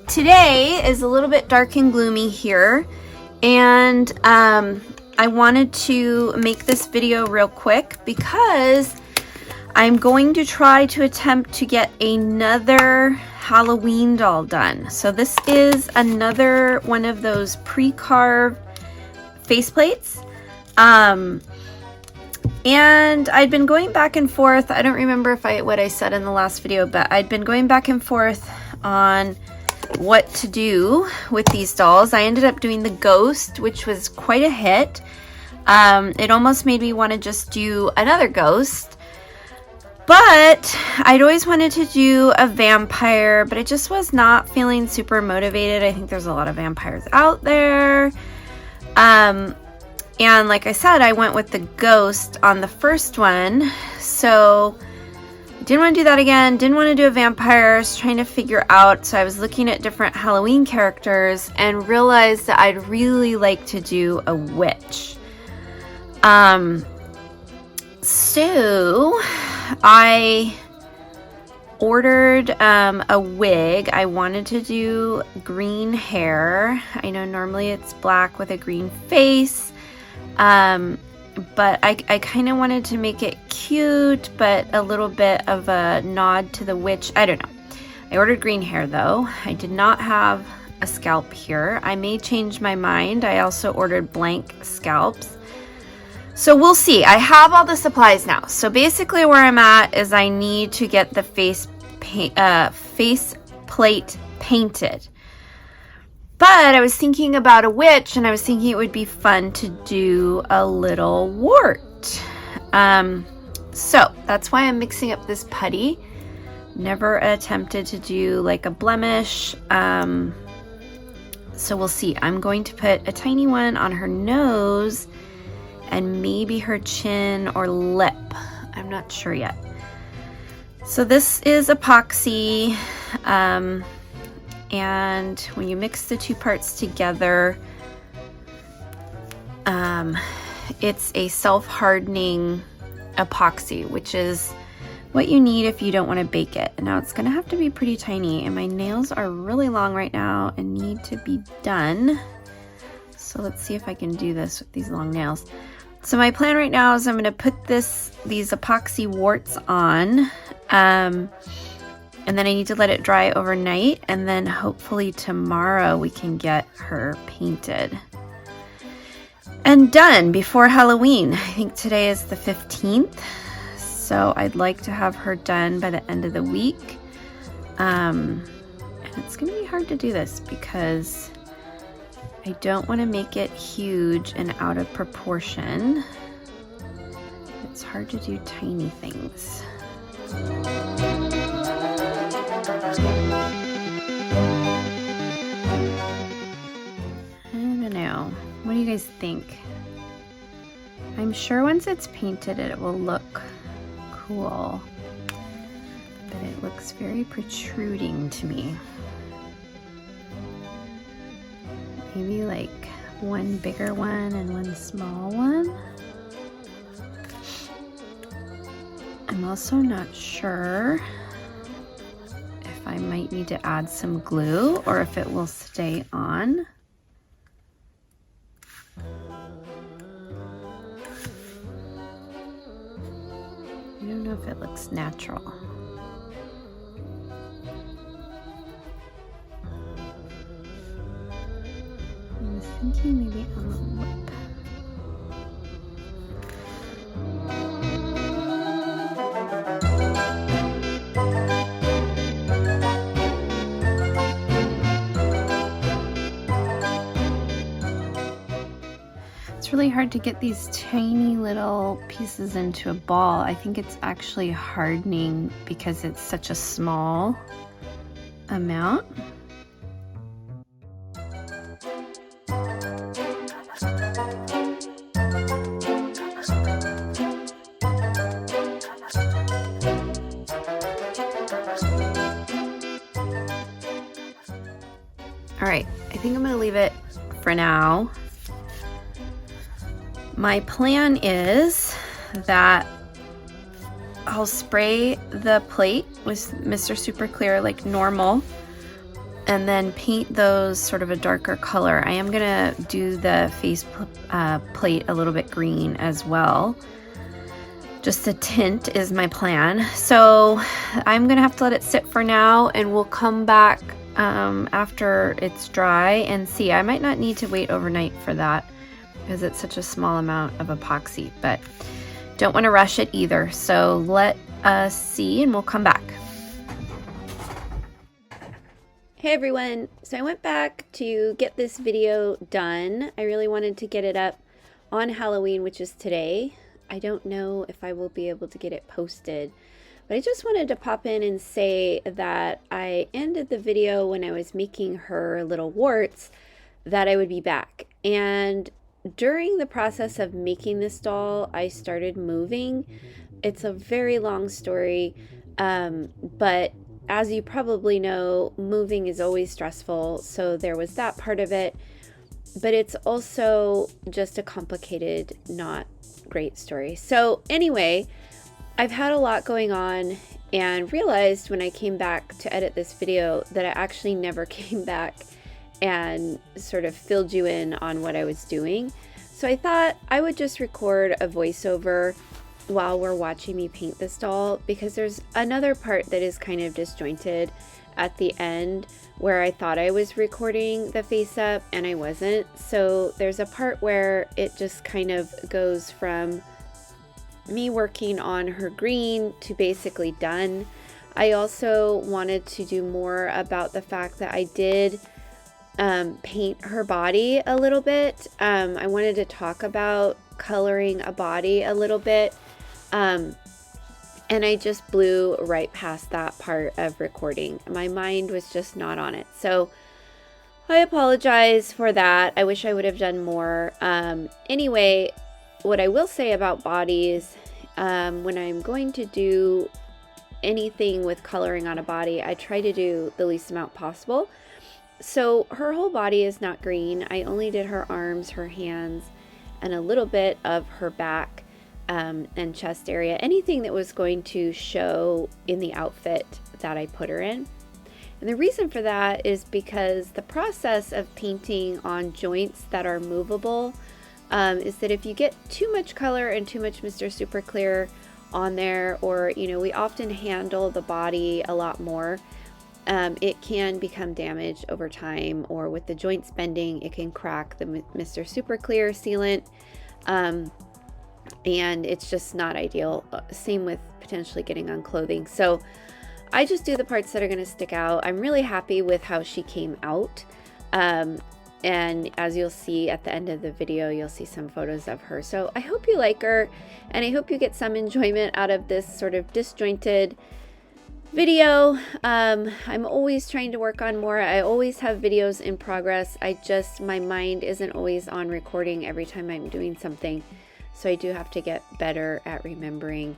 Today is a little bit dark and gloomy here, and I wanted to make this video real quick because I'm going to try to attempt to get another Halloween doll done. So this is another one of those pre-carved faceplates. And I'd been going back and forth. I don't remember what I said in the last video, but I'd been going back and forth on what to do with these dolls. I ended up doing the ghost, which was quite a hit. It almost made me want to just do another ghost, but I'd always wanted to do a vampire, but I just was not feeling super motivated. I think there's a lot of vampires out there. And like I said, I went with the ghost on the first one, so didn't want to do that again. Didn't want to do a vampire. I was trying to figure out, so I was looking at different Halloween characters and realized that I'd really like to do a witch. So I ordered a wig. I wanted to do green hair. I know normally it's black with a green face. But I kind of wanted to make it cute, but a little bit of a nod to the witch. I don't know. I ordered green hair though. I did not have a scalp here. I may change my mind. I also ordered blank scalps. So we'll see. I have all the supplies now. So basically where I'm at is I need to get the face plate painted. But I was thinking about a witch, and I was thinking it would be fun to do a little wart. So that's why I'm mixing up this putty. Never attempted to do like a blemish. So we'll see. I'm going to put a tiny one on her nose and maybe her chin or lip. I'm not sure yet. So this is epoxy. And when you mix the two parts together, it's a self-hardening epoxy, which is what you need if you don't want to bake it. Now it's going to have to be pretty tiny, and my nails are really long right now and need to be done. So let's see if I can do this with these long nails. So my plan right now is I'm going to put these epoxy warts on. And then I need to let it dry overnight, and then hopefully tomorrow we can get her painted and done before Halloween. I think today is the 15th, so I'd like to have her done by the end of the week. And it's going to be hard to do this because I don't want to make it huge and out of proportion. It's hard to do tiny things. I don't know. What do you guys think? I'm sure once it's painted it will look cool, but it looks very protruding to me. Maybe like one bigger one and one small one. I'm also not sure if I might need to add some glue or if it will stay on. I don't know if it looks natural. I was thinking maybe on the lip. It's really hard to get these tiny little pieces into a ball. I think it's actually hardening because it's such a small amount. All right, I think I'm gonna leave it for now. My plan is that I'll spray the plate with Mr. Super Clear like normal, and then paint those sort of a darker color. I am gonna do the face plate a little bit green as well. Just a tint is my plan. So I'm gonna have to let it sit for now, and we'll come back after it's dry and see. I might not need to wait overnight for that because it's such a small amount of epoxy, but don't want to rush it either. So let us see and we'll come back. Hey everyone, so I went back to get this video done. I really wanted to get it up on Halloween, which is today. I don't know if I will be able to get it posted, but I just wanted to pop in and say that I ended the video when I was making her little warts that I would be back. And during the process of making this doll, I started moving. It's a very long story, but as you probably know, moving is always stressful, so there was that part of it, but it's also just a complicated, not great story. So anyway, I've had a lot going on and realized when I came back to edit this video that I actually never came back and sort of filled you in on what I was doing. So I thought I would just record a voiceover while we're watching me paint this doll, because there's another part that is kind of disjointed at the end where I thought I was recording the face up and I wasn't. So there's a part where it just kind of goes from me working on her green to basically done. I also wanted to do more about the fact that I did paint her body a little bit. I wanted to talk about coloring a body a little bit. And I just blew right past that part of recording. My mind was just not on it. So I apologize for that. I wish I would have done more. Anyway, what I will say about bodies, when I'm going to do anything with coloring on a body, I try to do the least amount possible. So her whole body is not green. I only did her arms, her hands, and a little bit of her back and chest area. Anything that was going to show in the outfit that I put her in. And the reason for that is because the process of painting on joints that are movable is that if you get too much color and too much Mr. Super Clear on there, or, you know, we often handle the body a lot more, it can become damaged over time, or with the joints bending, it can crack the Mr. Super Clear sealant, and it's just not ideal. Same with potentially getting on clothing. So I just do the parts that are going to stick out. I'm really happy with how she came out. And as you'll see at the end of the video, you'll see some photos of her. So I hope you like her, and I hope you get some enjoyment out of this sort of disjointed video. I'm always trying to work on more. I always have videos in progress. My mind isn't always on recording every time I'm doing something. So I do have to get better at remembering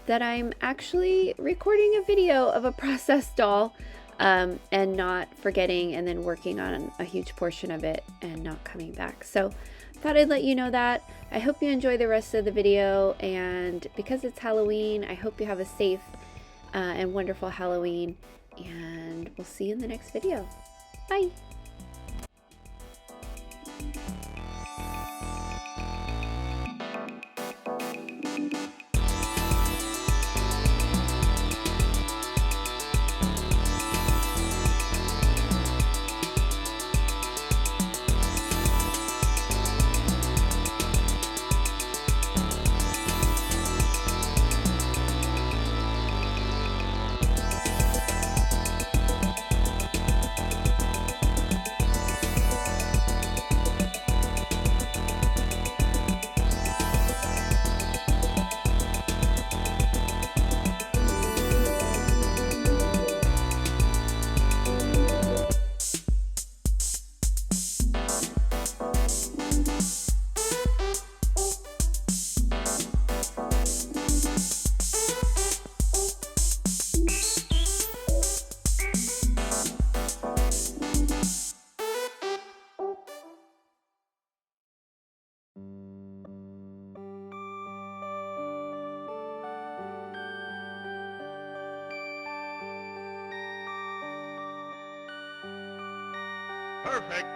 that I'm actually recording a video of a processed doll, and not forgetting and then working on a huge portion of it and not coming back. So thought I'd let you know that. I hope you enjoy the rest of the video, and because it's Halloween, I hope you have a safe and wonderful Halloween, and we'll see you in the next video. Bye! Perfect.